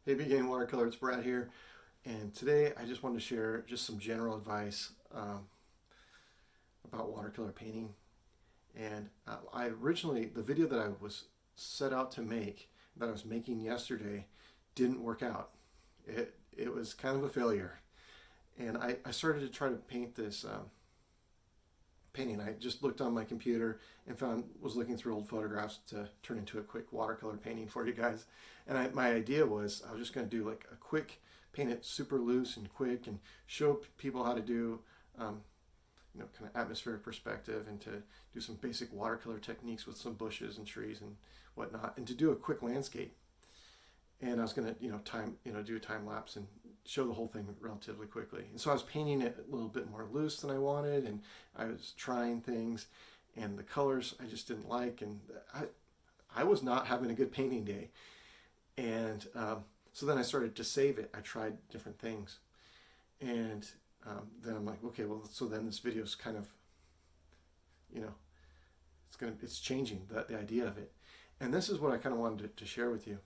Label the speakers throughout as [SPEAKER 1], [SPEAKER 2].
[SPEAKER 1] Hey, Beginning Watercolor, it's Brad here, and today I just wanted to share just some general advice about watercolor painting. And I originally, the video that I was set out to make, that I was making yesterday, didn't work out. It was kind of a failure, and I started to try to paint this painting. I just looked on my computer and was looking through old photographs to turn into a quick watercolor painting for you guys. And my idea was I was just going to do like a quick, paint it super loose and quick, and show people how to do kind of atmospheric perspective, and to do some basic watercolor techniques with some bushes and trees and whatnot, and to do a quick landscape. And I was going to do a time lapse and show the whole thing relatively quickly. And so I was painting it a little bit more loose than I wanted, and I was trying things, and the colors I just didn't like, and I was not having a good painting day. And so then I started to save it. I tried different things, and then I'm like, okay, well, so then this video is kind of, it's changing the idea of it. And this is what I kind of wanted to share with you,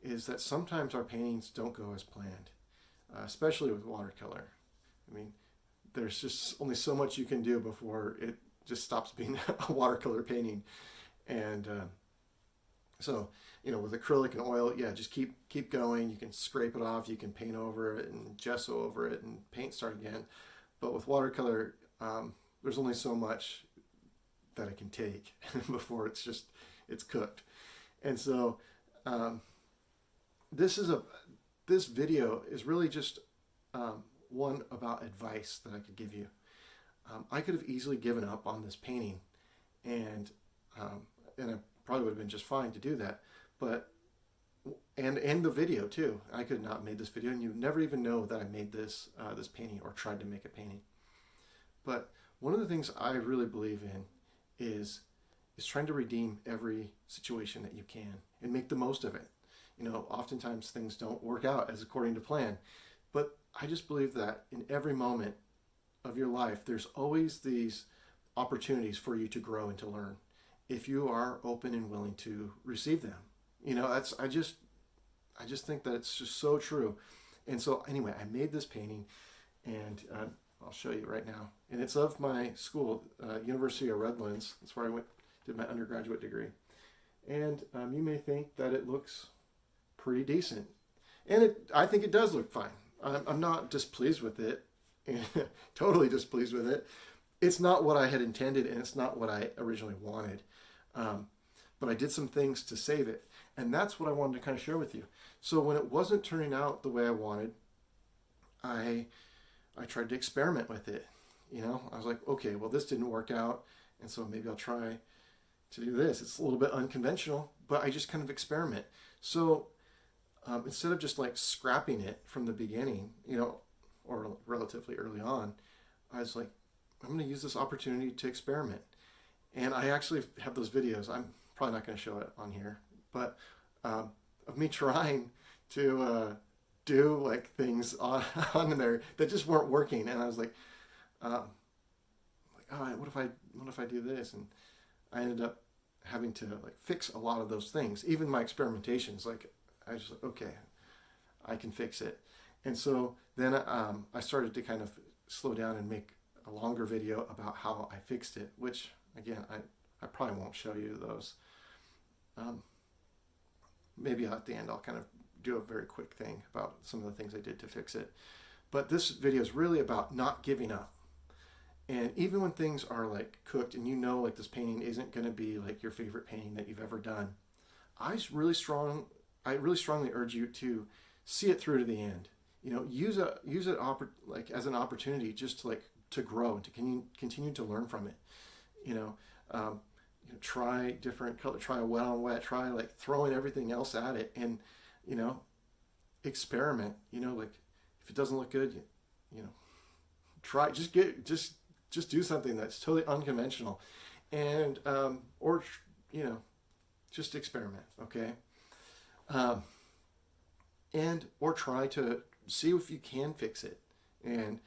[SPEAKER 1] is that sometimes our paintings don't go as planned, especially with watercolor. I mean, there's just only so much you can do before it just stops being a watercolor painting. And so, with acrylic and oil, yeah, just keep going. You can scrape it off, you can paint over it and gesso over it and paint start again. But with watercolor, there's only so much that it can take before it's cooked. And so this video is really just one about advice that I could give you. I could have easily given up on this painting, and I probably would have been just fine to do that, but and the video too. I could not have made this video, and you never even know that I made this painting or tried to make a painting. But one of the things I really believe in is trying to redeem every situation that you can and make the most of it. Oftentimes things don't work out as according to plan, but I just believe that in every moment of your life, there's always these opportunities for you to grow and to learn, if you are open and willing to receive them. I just think that it's just so true. And so anyway, I made this painting, and I'll show you right now. And it's of my school, University of Redlands. That's where I did my undergraduate degree. And you may think that it looks pretty decent, and I think it does look fine. I'm not displeased with it, totally displeased with it. It's not what I had intended, and it's not what I originally wanted. But I did some things to save it, and that's what I wanted to kind of share with you. So when it wasn't turning out the way I wanted, I tried to experiment with it. I was like, okay, well, this didn't work out, and so maybe I'll try to do this. It's a little bit unconventional, but I just kind of experiment. So instead of just like scrapping it from the beginning, or relatively early on, I was like, I'm going to use this opportunity to experiment. And I actually have those videos. I'm probably not going to show it on here, but of me trying to do like things on there that just weren't working. And I was like, oh, what if I do this? And I ended up having to like fix a lot of those things. Even my experimentations, like I was like, okay, I can fix it. And so then I started to kind of slow down and make a longer video about how I fixed it, which again, I probably won't show you those. Maybe at the end I'll kind of do a very quick thing about some of the things I did to fix it. But this video is really about not giving up. And even when things are like cooked, and like this painting isn't going to be like your favorite painting that you've ever done, I really strongly urge you to see it through to the end. Use it as an opportunity just to grow and to continue to learn from it. Try different color, try a wet on wet, try like throwing everything else at it, and experiment. Like if it doesn't look good, try just do something that's totally unconventional, and or just experiment, okay? And or try to see if you can fix it, and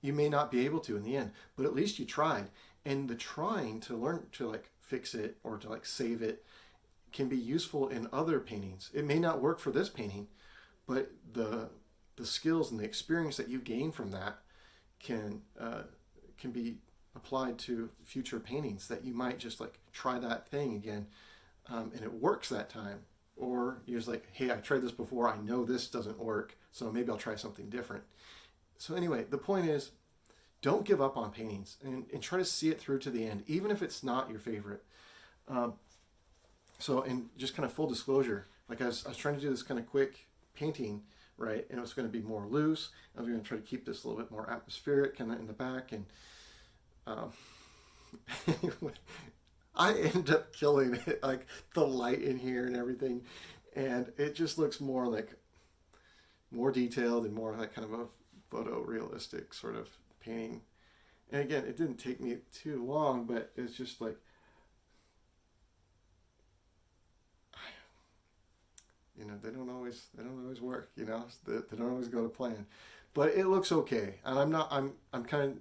[SPEAKER 1] you may not be able to in the end, but at least you tried. And the trying to learn to like fix it or to like save it can be useful in other paintings. It may not work for this painting, but the skills and the experience that you gain from that can be applied to future paintings, that you might just like try that thing again, and it works that time. Or you're just like, hey, I tried this before, I know this doesn't work, so maybe I'll try something different. So anyway, the point is, don't give up on paintings, and try to see it through to the end, even if it's not your favorite. So, and just kind of full disclosure, like I was trying to do this kind of quick painting, right? And it was going to be more loose. I was going to try to keep this a little bit more atmospheric kind of in the back. And anyway, I end up killing it, like the light in here and everything. And it just looks more like, more detailed and more like kind of a photorealistic sort of painting. And again, it didn't take me too long, but it's just like, you know, they don't always work, you know, they don't always go to plan, but it looks okay. And I'm kind of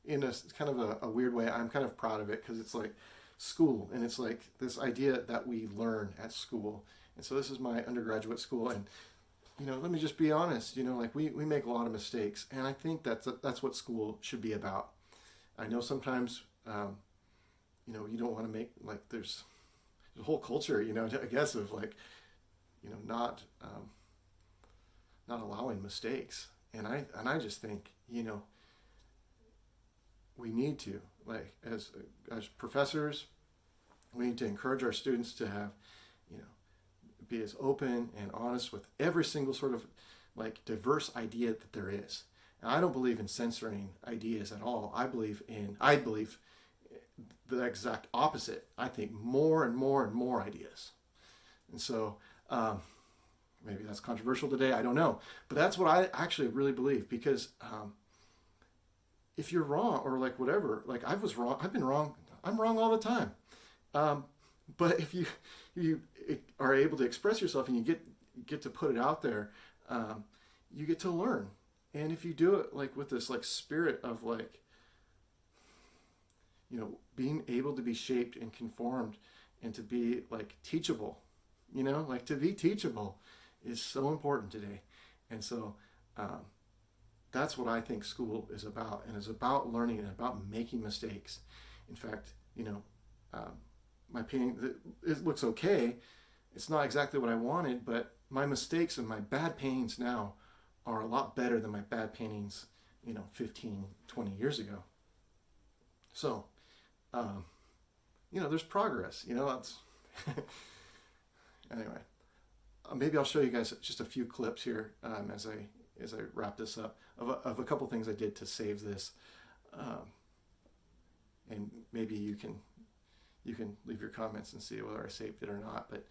[SPEAKER 1] in a kind of a weird way, I'm kind of proud of it, because it's like school, and it's like this idea that we learn at school. And so this is my undergraduate school, and you know, let me just be honest, you know, like we make a lot of mistakes, and I think that's what school should be about. I know sometimes, you know, you don't want to make, like, there's a whole culture, you know, I guess, of like, you know, not allowing mistakes. And I just think, you know, we need to, like, as professors, we need to encourage our students to have, you know, be as open and honest with every single sort of like diverse idea that there is. And I don't believe in censoring ideas at all. I believe the exact opposite. I think more and more and more ideas. And so maybe that's controversial today, I don't know. But that's what I actually really believe, because if you're wrong, or like whatever, like I was wrong, I've been wrong, I'm wrong all the time. But if you are able to express yourself and you get to put it out there, you get to learn. And if you do it like with this like spirit of like, you know, being able to be shaped and conformed and to be like teachable, you know, like to be teachable is so important today. And so that's what I think school is about, and is about learning and about making mistakes. In fact, you know, my painting, it looks okay. It's not exactly what I wanted, but my mistakes and my bad paintings now are a lot better than my bad paintings, you know, 15, 20 years ago. So, you know, there's progress, you know, that's, anyway, maybe I'll show you guys just a few clips here as I wrap this up of a couple things I did to save this. And maybe you can leave your comments and see whether I saved it or not. But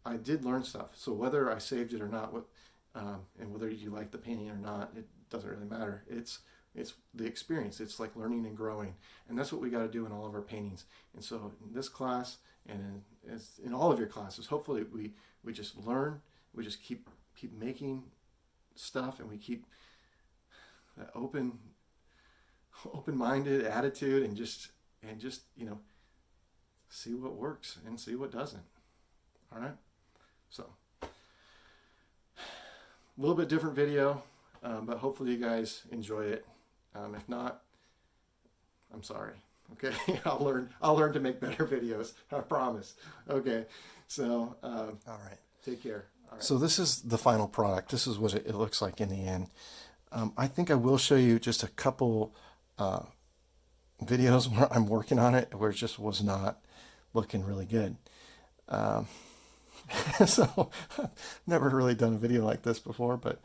[SPEAKER 1] I did learn stuff. So whether I saved it or not, and whether you like the painting or not, it doesn't really matter. It's the experience. It's like learning and growing, and that's what we got to do in all of our paintings. And so in this class, and in all of your classes, hopefully we just learn. We just keep making stuff, and we keep that open-minded attitude, and just you know, see what works and see what doesn't. All right, so a little bit different video, but hopefully you guys enjoy it. If not, I'm sorry. Okay, I'll learn to make better videos, I promise. Okay, so all right, take care. All right. So this is the final product. This is what it looks like in the end. I think I will show you just a couple videos where I'm working on it, where it just was not looking really good. So never really done a video like this before, but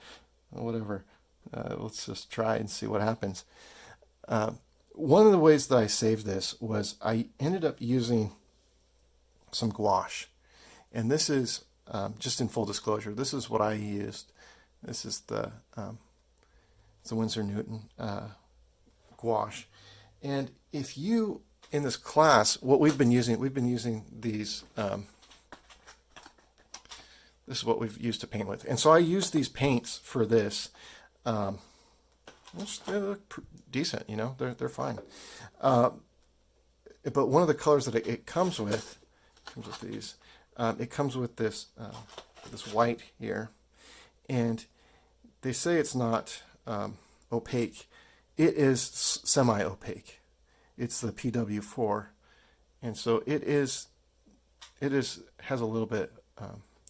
[SPEAKER 1] whatever. Let's just try and see what happens. One of the ways that I saved this was I ended up using some gouache, and this is just in full disclosure, this is what I used. This is the Winsor Newton gouache. And if you, in this class, what we've been using these, this is what we've used to paint with. And so I used these paints for this. They look decent, you know, they're fine. But one of the colors that it comes with comes with these. It comes with this this white here, and they say it's not opaque. It is semi-opaque. It's the PW4, and so it has a little bit.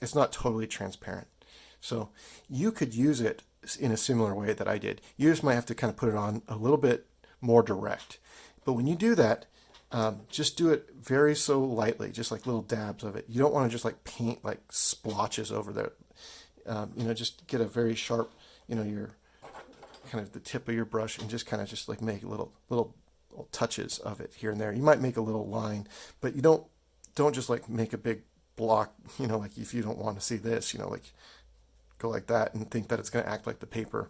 [SPEAKER 1] It's not totally transparent. So you could use it in a similar way that I did. You just might have to kind of put it on a little bit more direct. But when you do that, just do it very so lightly, just like little dabs of it. You don't want to just like paint like splotches over there. You know, just get a very sharp, you know, your kind of the tip of your brush and just kind of just like make little touches of it here and there. You might make a little line, but you don't just like make a big block, you know, like if you don't want to see this, you know, like go like that and think that it's going to act like the paper,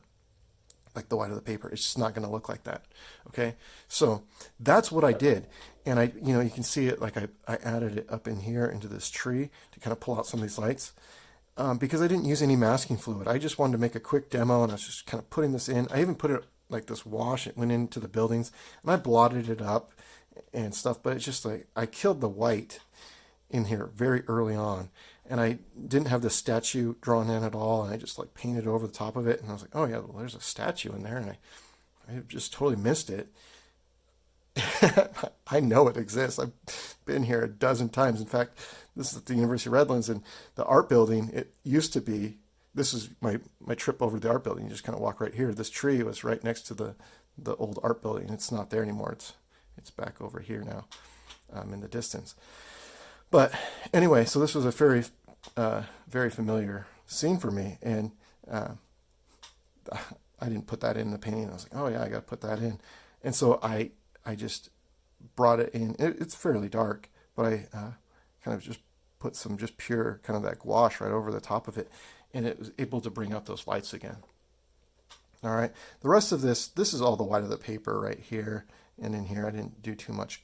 [SPEAKER 1] like the white of the paper. It's just not going to look like that. Okay. So that's what I did. And I, you know, you can see it, like I added it up in here into this tree to kind of pull out some of these lights. Because I didn't use any masking fluid. I just wanted to make a quick demo, and I was just kind of putting this in. I even put it like this wash. It went into the buildings, and I blotted it up and stuff, but it's just like I killed the white in here very early on, and I didn't have the statue drawn in at all, and I just like painted over the top of it, and I was like, oh yeah, well, there's a statue in there, and I just totally missed it. I know it exists. I've been here a dozen times. In fact, this is at the University of Redlands, and the art building, it used to be, this is my trip over the art building. You just kind of walk right here. This tree was right next to the old art building. It's not there anymore. It's back over here now, in the distance. But anyway, so this was a very, very familiar scene for me, and I didn't put that in the painting. I was like, oh yeah, I got to put that in. And so I just brought it in. It's fairly dark, but I kind of just put some just pure kind of that gouache right over the top of it, and it was able to bring out those lights again. All right, the rest of this is all the white of the paper right here and in here. I didn't do too much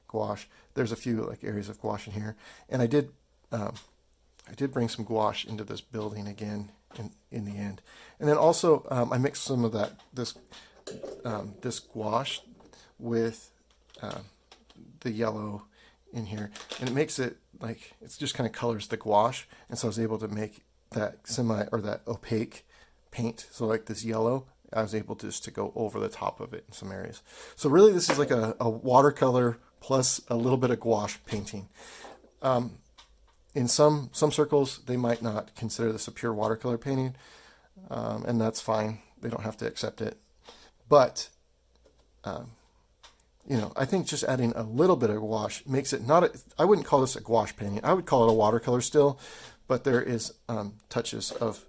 [SPEAKER 1] gouache. There's a few like areas of gouache in here, and I did bring some gouache into this building again in the end. And then also I mixed some of this gouache with the yellow in here, and it makes it like, it's just kind of colors the gouache, and so I was able to make that that opaque paint. So like this yellow, I was able to go over the top of it in some areas. So really this is like a watercolor plus a little bit of gouache painting. In some circles, they might not consider this a pure watercolor painting, and that's fine. They don't have to accept it. But you know, I think just adding a little bit of gouache makes it not I wouldn't call this a gouache painting. I would call it a watercolor still, but there is touches of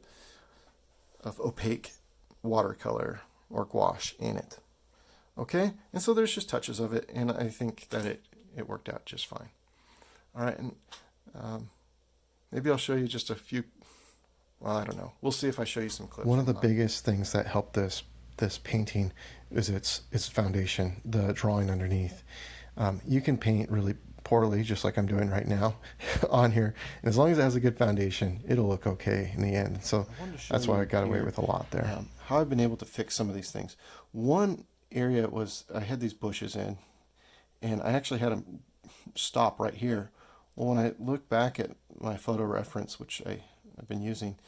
[SPEAKER 1] opaque watercolor or gouache in it. Okay, and so there's just touches of it, and I think that it worked out just fine. All right, and maybe I'll show you just a few. Well, I don't know. We'll see if I show you some clips.
[SPEAKER 2] One of the biggest things that helped this painting is its foundation, the drawing underneath. You can paint really poorly, just like I'm doing right now on here, and as long as it has a good foundation, it'll look okay in the end. So that's why I got away with a lot there.
[SPEAKER 1] How I've been able to fix some of these things. One area was I had these bushes in, and I actually had them stop right here. Well, when I look back at my photo reference, which I've been using,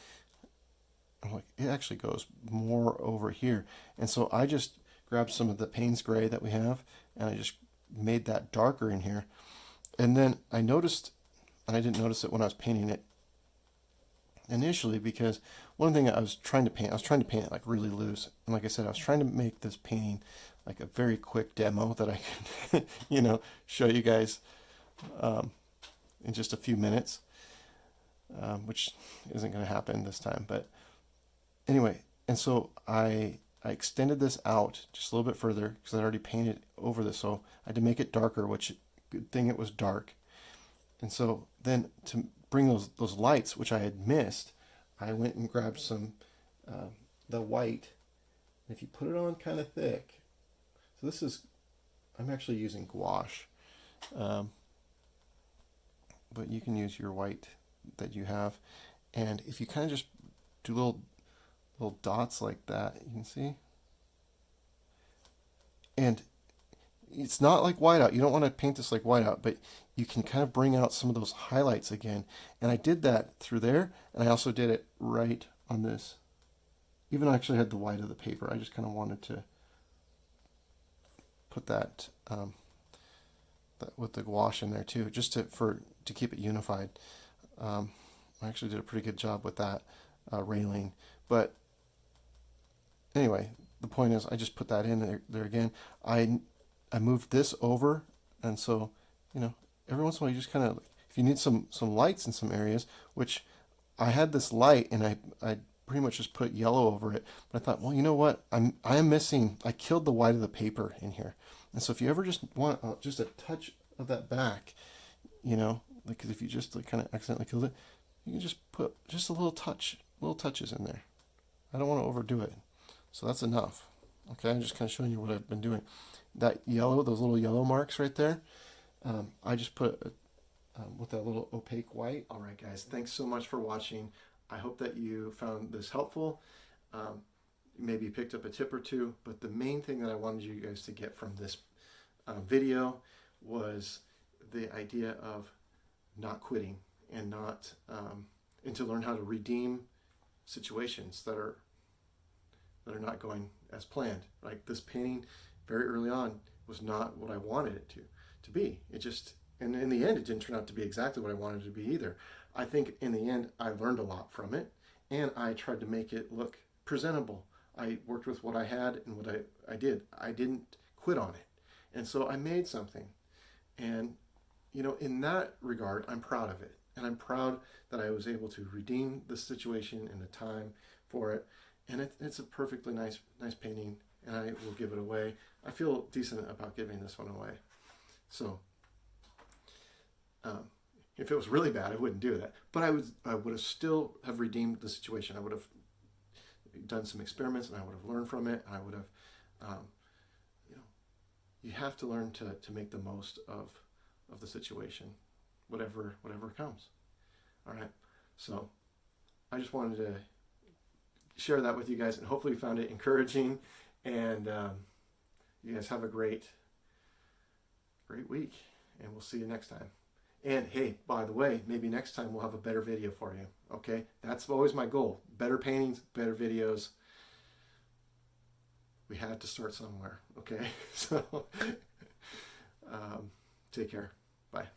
[SPEAKER 1] I'm like, it actually goes more over here. And so I just grabbed some of the Payne's gray that we have, and I just made that darker in here. And then I noticed, and I didn't notice it when I was painting it initially, because one thing I was trying to paint it like really loose. And like I said, I was trying to make this painting like a very quick demo that I could, you know, show you guys in just a few minutes, which isn't going to happen this time. But anyway, and so I extended this out just a little bit further because I'd already painted over this. So I had to make it darker, which good thing it was dark. And so then to bring those lights, which I had missed, I went and grabbed some the white. And if you put it on kind of thick, so this is, I'm actually using gouache, but you can use your white that you have. And if you kind of just do little dots like that, you can see. And it's not like whiteout. You don't want to paint this like whiteout, but
[SPEAKER 2] you can kind of bring out some of those highlights again. And I did that through there, and I also did it right on this. Even though I actually had the white of the paper, I just kind of wanted to put that, with the gouache in there too, just to keep it unified. I actually did a pretty good job with that railing. But anyway, the point is, I just put that in there again. I moved this over, and so, you know, every once in a while you just kind of, if you need some lights in some areas, which I had this light and I pretty much just put yellow over it. But I thought, well, you know what? I am missing. I killed the white of the paper in here, and so if you ever just want just a touch of that back, you know, like if you just like kind of accidentally killed it, you can just put just a little touches in there. I don't want to overdo it, so that's enough. Okay, I'm just kind of showing you what I've been doing. That yellow, those little yellow marks right there, I just put with that little opaque white. All right, guys, thanks so much for watching. I hope that you found this helpful. Maybe you picked up a tip or two, but the main thing that I wanted you guys to get from this video was the idea of not quitting and not and to learn how to redeem situations that are not going as planned. Like this painting, very early on, was not what I wanted it to be. It just, and in the end, it didn't turn out to be exactly what I wanted it to be either. I think in the end, I learned a lot from it, and I tried to make it look presentable. I worked with what I had and what I did. I didn't quit on it. And so I made something. And, you know, in that regard, I'm proud of it. And I'm proud that I was able to redeem the situation and the time for it. And it's a perfectly nice painting, and I will give it away. I feel decent about giving this one away. So, if it was really bad, I wouldn't do that. But I would have still have redeemed the situation. I would have done some experiments, and I would have learned from it. And I would have, you know, you have to learn to make the most of the situation, whatever comes. All right. So, I just wanted to share that with you guys, and hopefully you found it encouraging, and you guys have a great week, and we'll see you next time. And hey, by the way, maybe next time we'll have a better video for you. Okay, that's always my goal: better paintings, better videos. We had to start somewhere. Okay, so take care. Bye.